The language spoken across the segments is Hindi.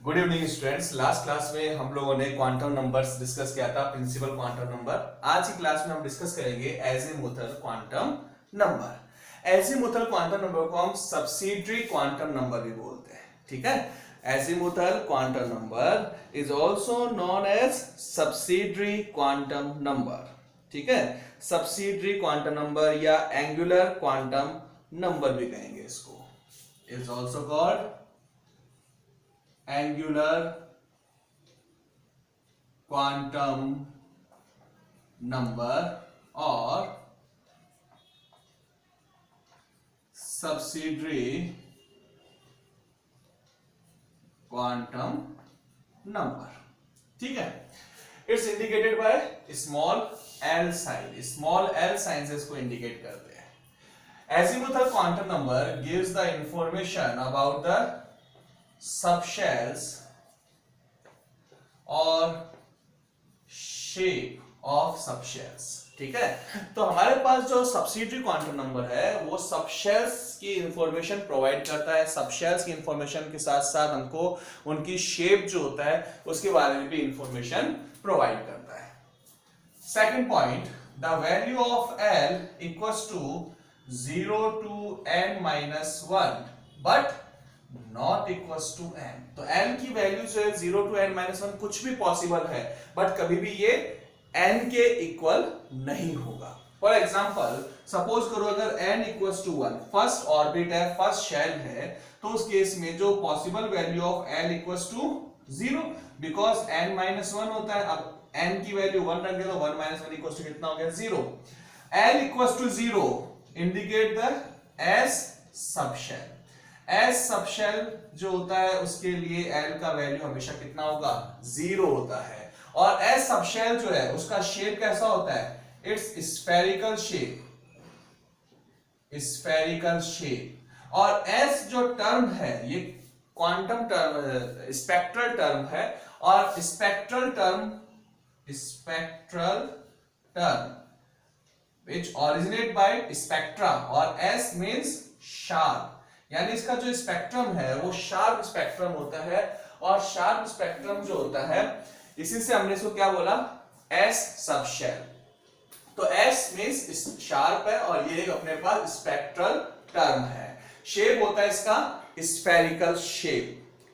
Good evening students. Last class में हम लोगों ने क्वांटम नंबर्स डिस्कस किया था, प्रिंसिपल क्वांटम नंबर। आज की क्लास में हम डिस्कस करेंगे azimuthal quantum number. Azimuthal quantum number को हम सब्सिडियरी क्वांटम नंबर भी बोलते हैं, ठीक है। Azimuthal quantum number is also known as subsidiary quantum number, ठीक है। सब्सिडियरी क्वांटम नंबर या एंगुलर क्वांटम नंबर भी कहेंगे इसको। Is also called angular quantum number और सब्सिडियरी क्वांटम नंबर, ठीक है। It's indicated by small L sign. Small L sign से इसको इंडिकेट करते हैं। Azimuthal quantum number gives the information about the subshells और शेप ऑफ सबशेल्स, ठीक है। तो हमारे पास जो सब्सिडियरी क्वांटम नंबर है वो सबशेल्स की इंफॉर्मेशन प्रोवाइड करता है। सबशेल्स की इंफॉर्मेशन के साथ साथ हमको उनकी शेप जो होता है उसके बारे में भी इंफॉर्मेशन प्रोवाइड करता है। Second point, the value of L equals to 0 to n-1 but not equals to n। तो n की वैल्यू जो है 0 to n-1 कुछ भी पॉसिबल है, बट कभी भी ये n के इक्वल नहीं होगा। फॉर एग्जाम्पल सपोज करो अगर n equals to 1, first orbit है, फर्स्ट शेल है, तो उस केस में जो possible value of l equals to 0, because n-1 होता है। अब n की वैल्यू 1 रख दे तो 1-1 इक्वल्स टू कितना हो गया? 0। l equals to 0 indicate the s subshell. S subshell जो होता है उसके लिए एल का वैल्यू हमेशा कितना होगा? 0 होता है। और एस सबशेल जो है उसका शेप कैसा होता है? It's spherical shape, spherical shape. और एस जो टर्म है ये क्वांटम टर्म, स्पेक्ट्रल टर्म है। और spectral term which originate by spectra, और S means sharp, यानी इसका जो स्पेक्ट्रम है वो शार्प स्पेक्ट्रम होता है। और शार्प स्पेक्ट्रम जो होता है इसी से हमने इसको क्या बोला? S subshell. तो एस मींस शार्प है और ये अपने पास स्पेक्ट्रल टर्म है। शेप होता है इसका स्फेरिकल शेप।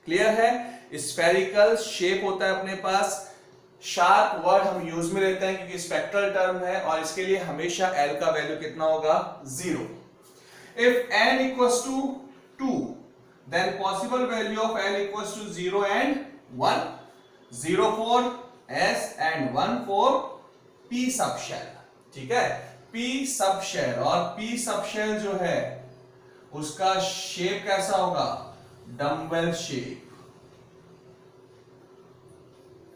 क्लियर है? स्फेरिकल शेप होता है अपने पास। शार्प वर्ड हम यूज में लेते हैं क्योंकि स्पेक्ट्रल टर्म है और इसके लिए हमेशा एल का वैल्यू कितना होगा? 0। If n equals to 2, then possible value of L equals to 0 and 1. 0 for S and 1 for P subshell, ठीक है। P subshell और P subshell जो है उसका शेप कैसा होगा? डम्बेल शेप,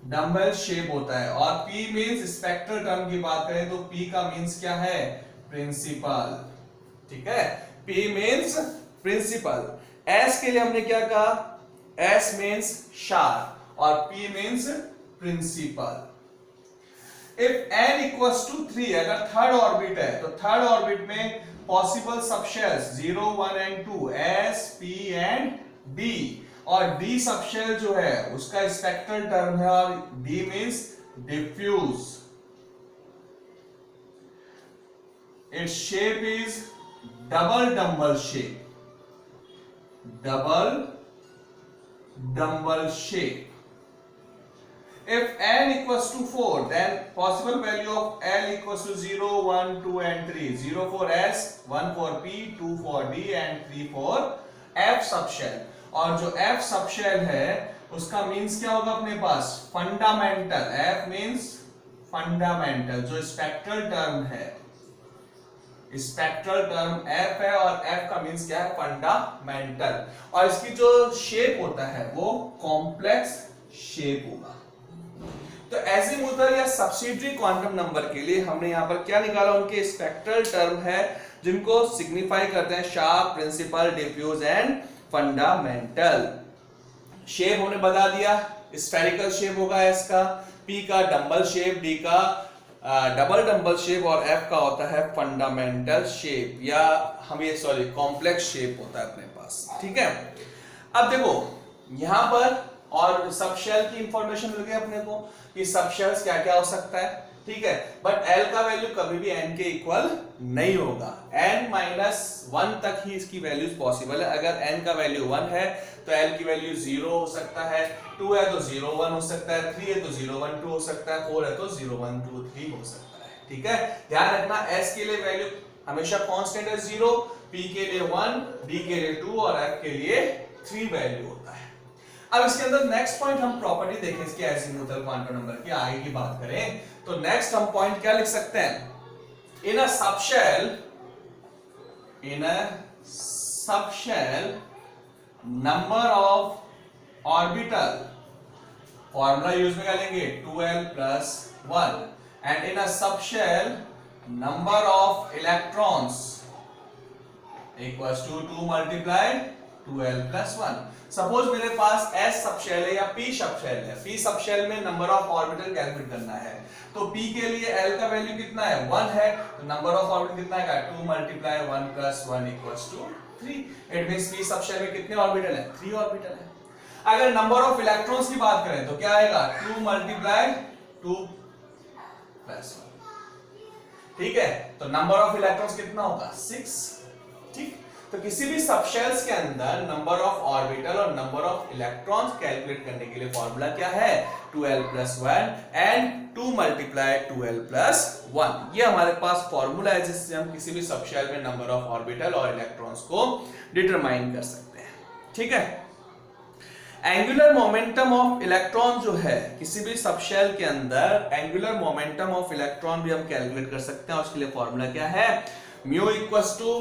डम्बेल शेप होता है। और P मींस स्पेक्ट्रल टर्म की बात करें तो P का मींस क्या है? प्रिंसिपल, ठीक है। P means principal. S के लिए हमने क्या कहा? S मींस शार्प और P means principal. If n equals to 3, अगर थर्ड ऑर्बिट है तो थर्ड ऑर्बिट में possible subshells 0, 1 and 2 S, P and D। और D सबशेल जो है उसका स्पेक्ट्रल टर्म है और D means diffuse. Its shape is double dumbbell shape, double dumbbell shape. If n equals to 4, then possible value of L equals to 0, 1, 2 and 3. 0 for S, 1 for P, 2 for D and 3 for F subshell। और जो F subshell है उसका मींस क्या होगा अपने पास? फंडामेंटल। F means fundamental. जो स्पेक्ट्रल टर्म है, स्पेक्ट्रल टर्म F है और F का मींस क्या है? फंडामेंटल। और इसकी जो शेप होता है वो कॉम्प्लेक्स शेप होगा। तो एजीमुथल या सब्सिडियरी क्वांटम नंबर के लिए हमने यहां पर क्या निकाला? उनके स्पेक्ट्रल टर्म है जिनको सिग्निफाई करते हैं sharp, principal, diffuse and fundamental. Shape हमने बता दिया, स्फेरिकल शेप होगा इसका, P का डम्बल शेप, D का डबल डम्बल शेप और F का होता है फंडामेंटल शेप या हम ये कॉम्प्लेक्स शेप होता है अपने पास, ठीक है। अब देखो यहां पर और सब शेल की इंफॉर्मेशन मिल गई अपने को कि सब शेल्स क्या क्या हो सकता है, ठीक है। बट एल का वैल्यू कभी भी एन के इक्वल नहीं होगा, n-1 तक ही इसकी वैल्यूज पॉसिबल है। अगर n का वैल्यू 1 है तो l की वैल्यू 0 हो सकता है, 2 है तो 0 1 हो सकता है, 3 है तो 0 1 2 हो सकता है, 4 है तो 0 1 2 3 हो सकता है, ठीक है। ध्यान रखना s के लिए वैल्यू हमेशा कांस्टेंट है 0, p के लिए 1, d के लिए 2 और f के लिए 3 वैल्यू होता है। अब इसके अंदर नेक्स्ट पॉइंट हम प्रॉपर्टी देखें इसके एजीमुथल क्वांटम नंबर की, आगे की बात करें तो नेक्स्ट हम पॉइंट क्या लिख सकते हैं, in a subshell number of orbital, formula use में क्या लेंगे 2l plus 1, and in a subshell number of electrons equals to 2 multiplied 2l plus 1। Suppose मेरे पास s सबशेल है या p सबशेल है, p सबशेल में नंबर ऑफ ऑर्बिटल कैलकुलेट करना है, तो p के लिए l का वैल्यू कितना है 1 है, तो नंबर ऑफ ऑर्बिटल कितना है 2 multiply 1 plus 1 equals to 3। It means p subshell में कितने ऑर्बिटल है 3 ऑर्बिटल है। अगर नंबर ऑफ इलेक्ट्रॉन्स की बात करें तो क्या आएगा 2 multiply 2 plus 1, ठीक है। तो नंबर ऑफ इलेक्ट्रॉन्स कितना होगा 6, ठीक। तो किसी भी सबशेल्स के अंदर नंबर ऑफ ऑर्बिटल और नंबर ऑफ इलेक्ट्रॉन्स कैलकुलेट करने के लिए फॉर्मूला क्या है 2l plus 1 and 2 multiply 2l plus 1। ये हमारे पास फॉर्मूला है जिससे हम किसी भी सबशेल में नंबर ऑफ ऑर्बिटल और इलेक्ट्रॉन्स को डिटरमाइन कर सकते हैं, ठीक है। एंगुलर मोमेंटम ऑफ इलेक्ट्रॉन जो है किसी भी सबशेल के अंदर, एंगुलर मोमेंटम ऑफ इलेक्ट्रॉन भी हम कैलकुलेट कर सकते हैं, और उसके लिए फॉर्मूला क्या है mu equals to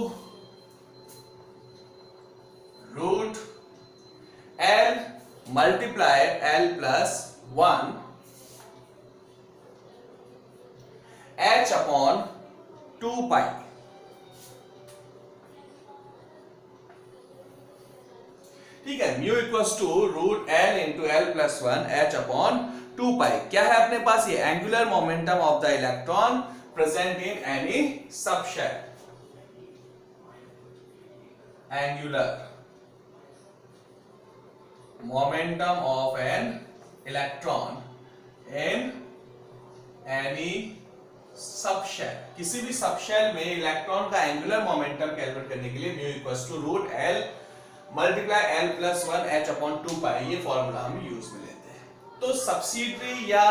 root L multiply L plus 1 H upon 2 pi, ठीक है। Mu equals to root L into L plus 1 H upon 2 pi। क्या है अपने पास ये angular momentum of the electron present in any subshell, angular momentum of an electron in any subshell. किसी भी सबशेल में इलेक्ट्रॉन का एंगुलर मोमेंटम कैलकुलेट करने के लिए mu equals to root L multiply L plus 1 H upon 2 pi, ये फॉर्मूला हम यूज में लेते हैं। तो सब्सिडरी या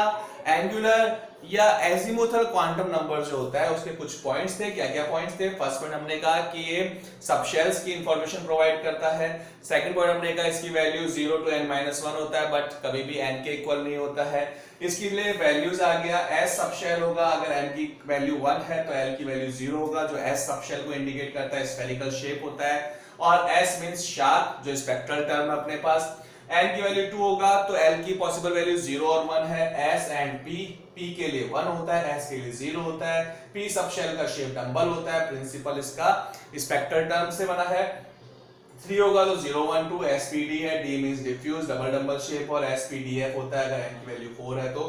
एंगुलर या एजीमुथल क्वांटम नंबर जो होता है उसके कुछ पॉइंट्स थे। क्या क्या पॉइंट्स थे? फर्स्ट पॉइंट हमने कहा कि ये सबशेल्स की इंफॉर्मेशन प्रोवाइड करता है। सेकंड पॉइंट हमने कहा इसकी वैल्यू 0 to n-1 होता है, बट कभी भी n के इक्वल नहीं होता है। इसके लिए वैल्यूज आ गया, S सबशेल होगा, अगर n की वैल्यू 1 है तो L की वैल्यू 0 होगा, जो S सबशेल को इंडिकेट करता है, स्फेरिकल शेप होता है। और S मींस शार्प, जो स्पेक्ट्रल टर्म है अपने पास। n की वैल्यू 2 होगा तो L की पॉसिबल वैल्यू 0 और 1 है। S एंड P के लिए 1 होता है, S के लिए 0 होता है। P सबशेल का शेप डंबल होता है, प्रिंसिपल इसका स्पेक्ट्रल टर्म से बना है। 3 होगा तो 0 1 2 SPD है, D means diffuse double dumbbell shape, और SPDF होता है अगर n की वैल्यू 4 है तो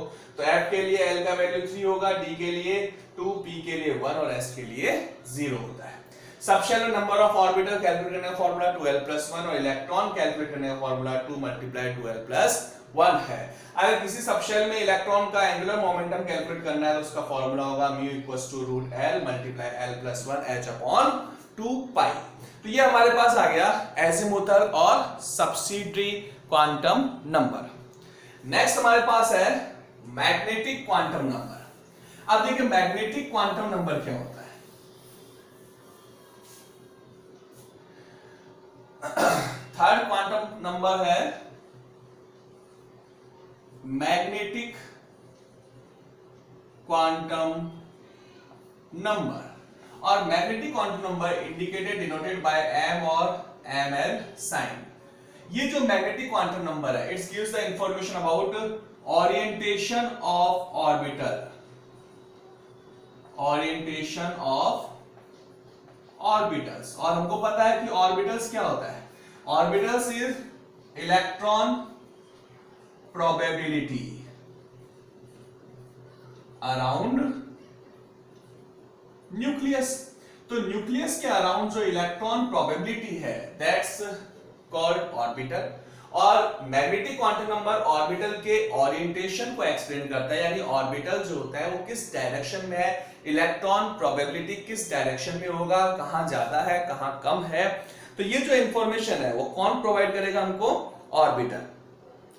F के लिए L का वैल्यू 3 होगा, D के लिए 2, P के लिए 1 और S के लिए 0 होता है। सबशेल में नंबर ऑफ ऑर्बिटल कैलकुलेट करने का फॉर्मूला 2l plus 1 और इलेक्ट्रॉन कैलकुलेट करने का फॉर्मूला 2 multiply 2l plus 1 है। अगर किसी सबशेल में इलेक्ट्रॉन का एंगुलर मोमेंटम कैलकुलेट करना है तो उसका फॉर्मूला होगा mu equals to root L multiply L plus 1 H upon 2 pi। तो ये हमारे पास आ गया एजीमुथल और सब्सिडरी क्वांटम नंबर। नेक्स्ट हमारे पास है मैग्नेटिक क्वांटम नंबर। अब देखिए मैग्नेटिक क्वांटम नंबर क्या होता है। थर्ड क्वांटम नंबर है मैग्नेटिक क्वांटम नंबर, और magnetic quantum number indicated denoted by m और ml साइन। ये जो मैग्नेटिक क्वांटम नंबर है, it's gives the information about orientation of orbital, orientation of orbitals. और हमको पता है कि ऑर्बिटल्स क्या होता है, orbitals is electron probability around nucleus. तो न्यूक्लियस के अराउंड जो इलेक्ट्रॉन प्रोबेबिलिटी है दैट्स कॉल्ड ऑर्बिटल। और मैग्नेटिक क्वांटम नंबर ऑर्बिटल के ओरिएंटेशन को एक्सप्लेन करता है, यानी ऑर्बिटल जो होता है वो किस डायरेक्शन में है, इलेक्ट्रॉन प्रोबेबिलिटी किस डायरेक्शन में होगा, कहां ज्यादा है कहां कम है। तो ये जो इंफॉर्मेशन है वो कौन प्रोवाइड करेगा हमको, ऑर्बिटल।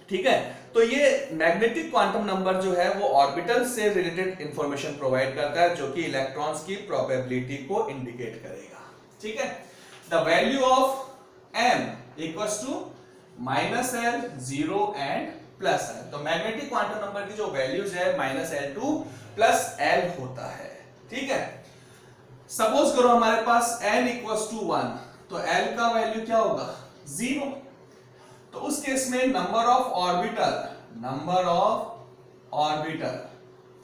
ठीक है, तो ये मैग्नेटिक क्वांटम नंबर जो है वो ऑर्बिटल से रिलेटेड इंफॉर्मेशन प्रोवाइड करता है, जो कि इलेक्ट्रॉन्स की प्रोबेबिलिटी को इंडिकेट करेगा। ठीक है, the value of m equals to -l, 0 and +l। तो मैग्नेटिक क्वांटम नंबर की जो वैल्यूज है -l2 +l होता है। ठीक है, सपोज करो हमारे पास n इक्वल्स टू 1, तो l का वैल्यू क्या होगा, 0। तो उस केस में नंबर ऑफ ऑर्बिटल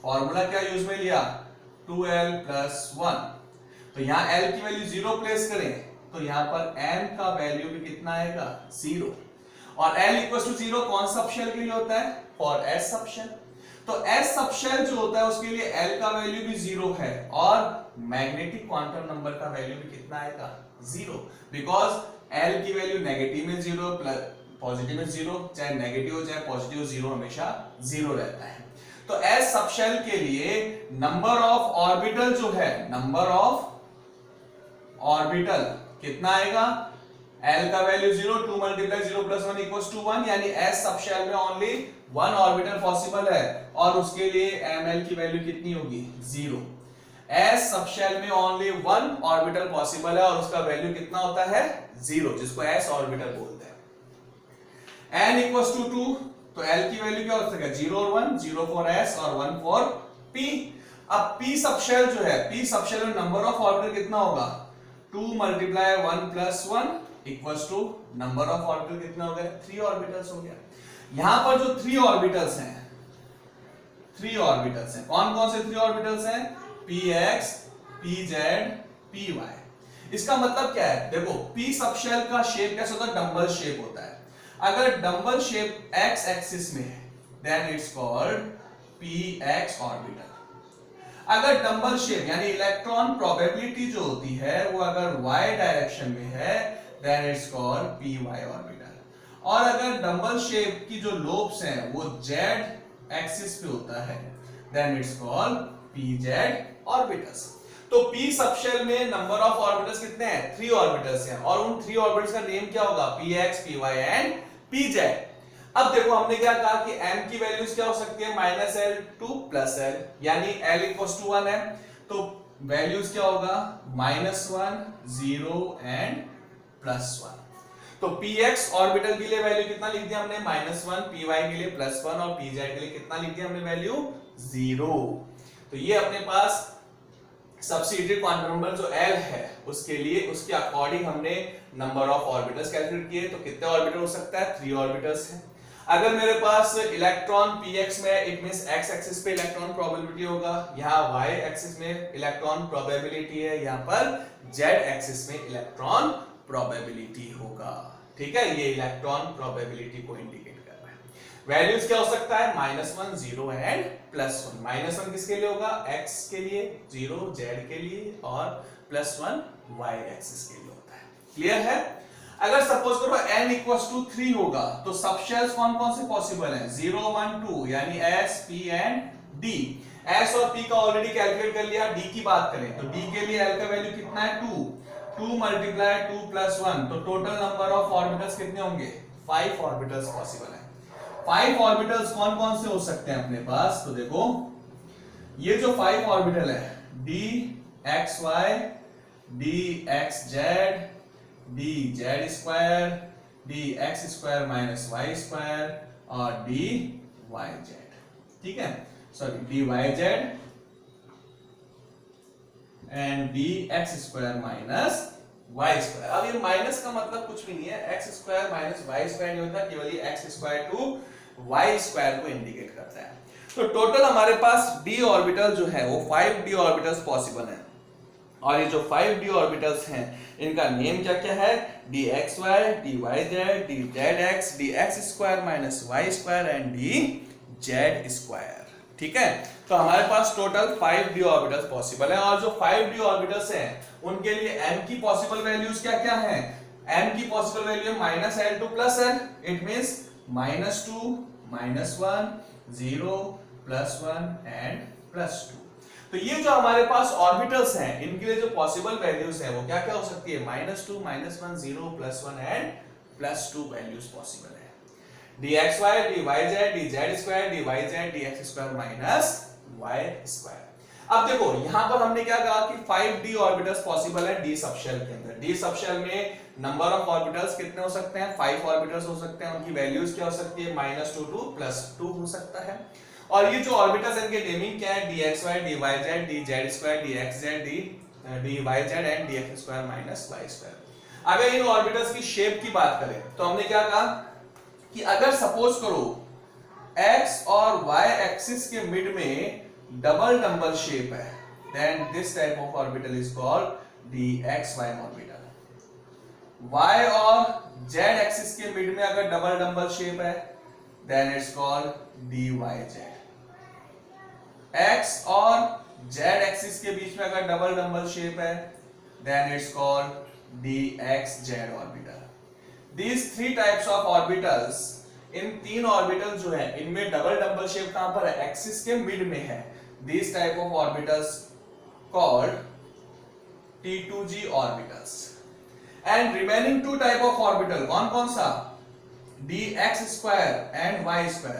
फॉर्मूला क्या यूज में लिया, 2l + 1। तो यहां l की वैल्यू 0 प्लेस करें तो यहां पर m का वैल्यू भी कितना आएगा, 0। और l = 0 कौन सा सबशेल के लिए होता है, फॉर s सबशेल। तो s सबशेल जो होता है उसके लिए l का वैल्यू भी 0 है और मैग्नेटिक क्वांटम नंबर का वैल्यू भी कितना आएगा, 0, बिकॉज l की वैल्यू नेगेटिव में 0 प्लस पॉजिटिव में 0, चाहे नेगेटिव हो चाहे पॉजिटिव, 0 हमेशा 0 रहता है। तो s सबशेल के लिए नंबर ऑफ ऑर्बिटल जो है, नंबर ऑफ ऑर्बिटल कितना आएगा, l का वैल्यू 0, 2 × 0 + 1 = 1, यानी s सबशेल में ओनली 1 ऑर्बिटल पॉसिबल है और उसके लिए ml की वैल्यू कितनी होगी, 0। s सबशेल में ओनली 1 ऑर्बिटल पॉसिबल है और उसका वैल्यू कितना होता है, 0, जिसको s ऑर्बिटल बोलते हैं। n = 2, तो l की वैल्यू क्या हो सकता है, 0 और 1, 0 फॉर s और 1 फॉर p। अब p सबशेल जो है, p सबशेल में नंबर ऑफ ऑर्बिटल कितना होगा, 2 × 1 + 1 = नंबर ऑफ ऑर्बिटल कितना हो गया, 3 ऑर्बिटल्स हो गया। यहां पर जो 3 ऑर्बिटल्स हैं, कौन कौन से 3 ऑर्बिटल्स हैं, px, pz, py। इसका मतलब क्या है, देखो p सबशेल का शेप कैसा होता है, डंबल शेप होता है। अगर डंबल शेप x एक्सिस में है then it's called px orbital. अगर डंबल शेप यानी इलेक्ट्रॉन प्रोबेबिलिटी जो होती है वो अगर y डायरेक्शन में है then it's called py orbital. और अगर डंबल शेप की जो लोब्स हैं वो z एक्सिस पे होता है then it's called pz orbitals. तो p सबशेल में नंबर ऑफ ऑर्बिटल्स कितने हैं, 3 ऑर्बिटल्स हैं और उन 3 ऑर्बिटल्स का नेम क्या होगा, px, py एंड pz। अब देखो हमने क्या कहा कि m की वैल्यूज क्या हो सकती है, -l2 +l, यानी l = 1 है तो वैल्यूज क्या होगा, -1, 0 एंड +1। तो px ऑर्बिटल के लिए वैल्यू कितना लिख दिया हमने, -1, py के लिए +1 और pz के लिए कितना लिख दिया हमने, वैल्यू 0। तो ये अपने पास सब्सिडियरी क्वांटम नंबर जो l है उसके लिए उसके अकॉर्डिंग हमने नंबर ऑफ ऑर्बिटल्स कैलकुलेट किए। तो कितने ऑर्बिटल हो सकता है, 3 ऑर्बिटल्स हैं। अगर मेरे पास इलेक्ट्रॉन px में, इट मींस x एक्सिस पे इलेक्ट्रॉन प्रोबेबिलिटी होगा, यहाँ y एक्सिस में इलेक्ट्रॉन प्रोबेबिलिटी है, यहाँ पर z एक्सिस में इलेक्ट्रॉन प्रोबेबिलिटी होगा। ठीक है, ये इलेक्ट्रॉन प्रोबेबिलिटी को इंडिकेट कर रहा है। वैल्यूज क्या हो सकता है, -1, 0 एंड +1। -1 किसके लिए होगा, x के लिए, 0 z के लिए और +1 y एक्सिस के लिए होता है। क्लियर है। अगर सपोज करो n = 3 होगा तो सबशेल्स कौन कौन से पॉसिबल हैं, 0, 1, 2, यानी s, p and d। s और p का ऑलरेडी कैलकुलेट कर लिया। d की बात करें तो d के लिए l का वैल्यू कितना है, 2 × 2 + 1, तो टोटल नंबर ऑफ ऑर्बिटल्स कितने होंगे, 5 ऑर्बिटल्स पॉसिबल है। 5 ऑर्बिटल्स कौन कौन से हो सकते हैं अपने पास, तो देखो ये जो 5 ऑर्बिटल है, dxy, dxz, dz2, dx2 - y2 और dyz। ठीक है, sorry dyz and dx2 - y2। अब ये माइनस का मतलब कुछ भी नहीं है, x2 - y2 नहीं होता, केवल ये x² to y² को इंडिकेट करता है। तो टोटल हमारे पास d ऑर्बिटल जो है वो 5d ऑर्बिटल्स पॉसिबल हैं और ये जो 5d ऑर्बिटल्स हैं इनका नेम क्या क्या है, dxy, dyz, dzx, dx2 - y2 and dz2। ठीक है, तो हमारे पास टोटल 5d ऑर्बिटल्स पॉसिबल है और जो 5d ऑर्बिटल्स हैं उनके लिए m की पॉसिबल वैल्यूज क्या क्या हैं, m की पॉसिबल वैल्यू है -l2 + l, it means -2 -1 0 +1 and +2। तो ये जो हमारे पास ऑर्बिटल्स हैं इनके लिए जो पॉसिबल वैल्यूज हैं वो क्या क्या हो सकती है, -2 -1 0 +1 एंड +2 वैल्यूज पॉसिबल है। dxy dyz dz2 dyz dx2 y2। अब देखो यहां पर हमने क्या कहा कि 5d ऑर्बिटल्स पॉसिबल है d सबशेल के अंदर। d सबशेल में नंबर ऑफ ऑर्बिटल्स कितने हो सकते हैं, 5 ऑर्बिटल्स हो सकते हैं, उनकी वैल्यूज क्या हो सकती है, -2 to +2 हो सकता है। और ये जो ऑर्बिटल्स इनके नेमिंग क्या है, dxy dyz dz2 dxz dyz and dx2 y2। अगर इन ऑर्बिटल्स की शेप की बात करें तो हमने क्या कहा कि अगर सपोज करो x और y एक्सिस के मिड में डबल डंबल शेप है, then this type of orbital is called dxy orbital। y और z एक्सिस के मिड में अगर डबल डंबल शेप है, then it's called dyz। x और z एक्सिस के बीच में अगर डबल डंबल शेप है, then it's called dxz orbital। These three types of orbitals, इन तीन ऑर्बिटल जो है इनमें डबल डंबल शेप कहां पर है, एक्सिस के मिड में है। These type of orbitals called T2G orbitals। And remaining two type of orbital कौन कौन सा, dx2 and y2।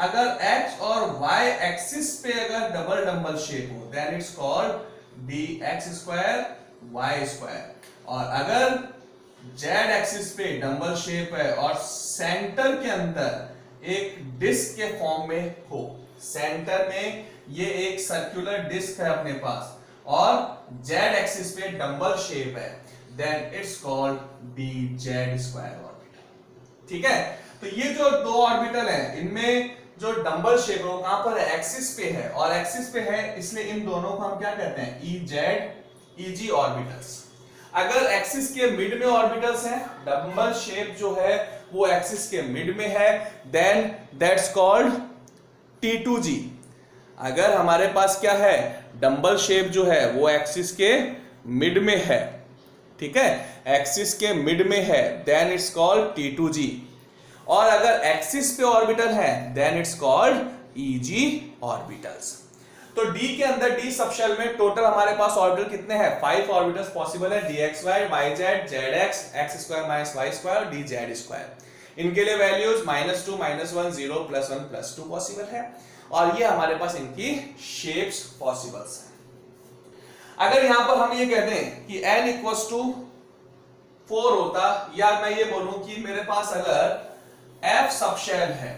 अगर x और y एक्सिस पे अगर डबल डंबल शेप हो, then it's called dx2 y2। और अगर z एक्सिस पे डंबल शेप है और सेंटर के अंदर एक डिस्क के फॉर्म में हो, सेंटर में ये एक सर्कुलर डिस्क है अपने पास और z एक्सिस पे डंबल शेप है, then it's called dz2 orbital. ठीक है, तो ये जो दो ऑर्बिटल हैं इनमें जो डंबल शेप है वो कहां पर है, एक्सिस पे है, और एक्सिस पे है इसलिए इन दोनों को हम क्या कहते हैं, eg ऑर्बिटल्स। अगर एक्सिस के मिड में ऑर्बिटल्स हैं, डंबल शेप जो है वो एक्सिस के मिड में है, then that's called T2G। अगर हमारे पास क्या है, डंबल शेप जो है वो एक्सिस के मिड में है, ठीक है, एक्सिस के मिड में है, देन इट्स कॉल्ड T2G। और अगर एक्सिस पे ऑर्बिटल है then it's called EG orbitals. तो D के अंदर D सबशेल में टोटल हमारे पास ऑर्बिटल कितने हैं, 5 ऑर्बिटल्स पॉसिबल है, dxy yz zx x2 y2 और dz2। इनके लिए वैल्यूज -2 -1 0 +1 +2 पॉसिबल है, और ये हमारे पास इनकी शेप्स पॉसिबल्स हैं। अगर यहां पर हम ये कह दें कि n = 4 होता, या मैं ये बोलूं कि मेरे पास अगर f सबशेल है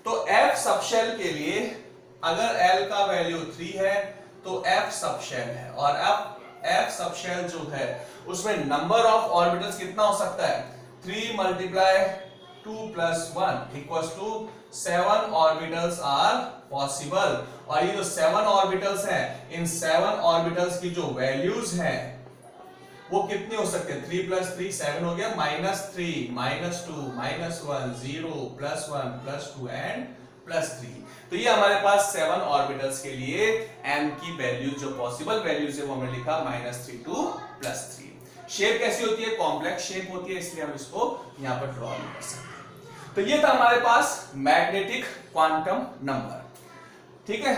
तो f सबशेल के लिए अगर l का वैल्यू 3 है तो f सबशेल है, और अब f सबशेल जो है उसमें नंबर ऑफ ऑर्बिटल्स कितना हो सकता है, 3 × 2 + 1 = 7 ऑर्बिटल्स आर पॉसिबल। और ये जो 7 ऑर्बिटल्स हैं, इन 7 ऑर्बिटल्स की जो वैल्यूज हैं वो कितनी हो सकते हैं, 3 + 3 7 हो गया, -3 -2 -1 0 +1 +2 एंड +3। तो ये हमारे पास 7 ऑर्बिटल्स के लिए m की वैल्यू जो पॉसिबल वैल्यूज है वो हमने लिखा -3 to +3। शेप कैसी होती है, कॉम्प्लेक्स शेप होती है, इसलिए हम इसको यहां पर ड्रॉ नहीं कर सकते। तो ये था हमारे पास मैग्नेटिक क्वांटम नंबर। ठीक है,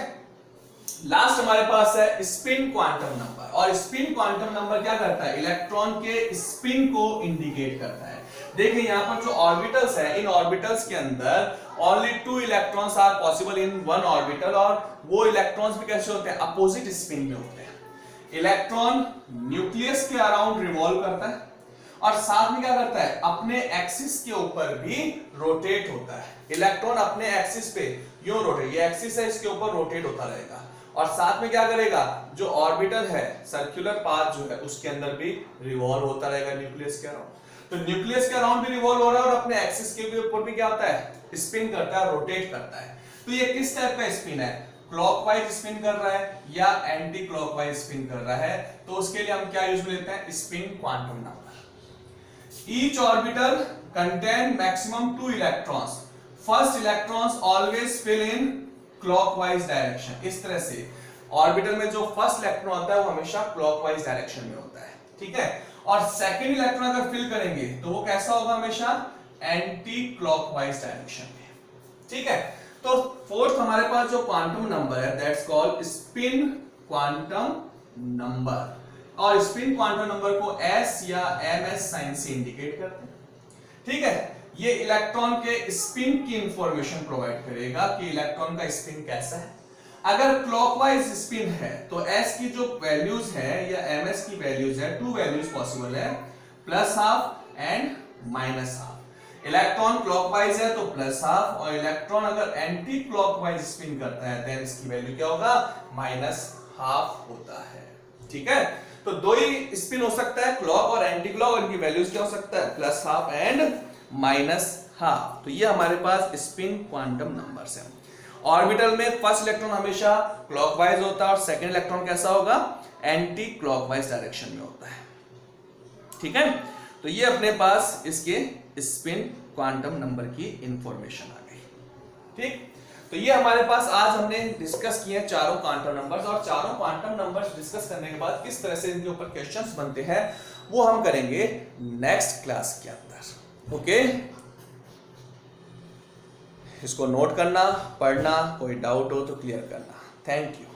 लास्ट हमारे पास है स्पिन क्वांटम नंबर। और स्पिन क्वांटम नंबर क्या करता है, इलेक्ट्रॉन के स्पिन को इंडिकेट करता है। देखिए यहाँ पर जो ऑर्बिटल्स है, इन ऑर्बिटल्स के अंदर only 2 electrons are possible in 1 orbital, और वो इलेक्ट्रॉन्स भी कैसे होते हैं, अपोजिट स्पिन में होते हैं। इलेक्ट्रॉन न्यूक्लियस के अराउंड रिवॉल्व करता है और साथ में क्या करता है, अपने एक्सिस के ऊपर भी रोटेट होता है। इलेक्ट्रॉन अपने एक्सिस पे यूं रोटेट, ये एक्सिस है इसके ऊपर रोटेट होता रहेगा, और साथ में क्या करेगा, जो ऑर्बिटल है सर्कुलर पाथ जो है उसके अंदर भी रिवॉल्व होता रहेगा न्यूक्लियस के अराउंड। तो न्यूक्लियस के अराउंड भी रिवॉल्व हो रहा है और अपने एक्सिस के भी ऊपर भी क्या होता है, स्पिन करता है, रोटेट करता है। तो ये किस टाइप का स्पिन है, क्लॉकवाइज स्पिन कर रहा है या एंटी क्लॉकवाइज स्पिन कर रहा है, तो उसके लिए हम क्या यूज में लेते हैं, spin quantum number. Each orbital contain maximum 2 electrons. First electrons always fill in clockwise direction। इस तरह से ऑर्बिटल में जो फर्स्ट इलेक्ट्रॉन होता है वो हमेशा क्लॉकवाइज डायरेक्शन में होता है, ठीक है। और सेकंड इलेक्ट्रॉन अगर फिल करेंगे तो वो कैसा होगा, हमेशा एंटी क्लॉकवाइज डायरेक्शन में, ठीक है। तो फोर्थ हमारे पास जो क्वांटम नंबर है that's called spin quantum number, और स्पिन क्वांटम नंबर को एस या एमएस साइन से इंडिकेट करते हैं, ठीक है। ये इलेक्ट्रॉन के स्पिन की इंफॉर्मेशन प्रोवाइड करेगा कि इलेक्ट्रॉन का स्पिन कैसा है। अगर क्लॉकवाइज स्पिन है तो एस की जो वैल्यूज है या एमएस की वैल्यूज है, टू वैल्यूज पॉसिबल है, plus half and minus half. Electron clockwise है तो प्लस हाफ, और इलेक्ट्रॉन अगर एंटी क्लॉकवाइज स्पिन करता है देन इसकी वैल्यू क्या होगा, माइनस हाफ होता है, ठीक है। तो दो ही स्पिन हो सकता है, क्लॉक और एंटी क्लॉक, और इनकी वैल्यूज क्या हो सकता है, plus half and minus half. तो ये हमारे पास स्पिन क्वांटम नंबर्स हैं। ऑर्बिटल में फर्स्ट इलेक्ट्रॉन हमेशा क्लॉकवाइज होता है और सेकंड इलेक्ट्रॉन कैसा होगा, एंटी क्लॉकवाइज डायरेक्शन में होता है, ठीक है। तो ये अपने पास इसके स्पिन क्वांटम नंबर की इंफॉर्मेशन आ गई, ठीक। तो ये हमारे पास आज हमने डिस्कस किए चारों क्वांटम नंबर्स, और चारों क्वांटम नंबर्स डिस्कस करने के बाद किस तरह से इनके ऊपर क्वेश्चंस बनते हैं वो हम करेंगे नेक्स्ट क्लास के अंदर, ओके। इसको नोट करना, पढ़ना, कोई डाउट हो तो क्लियर करना। Thank you.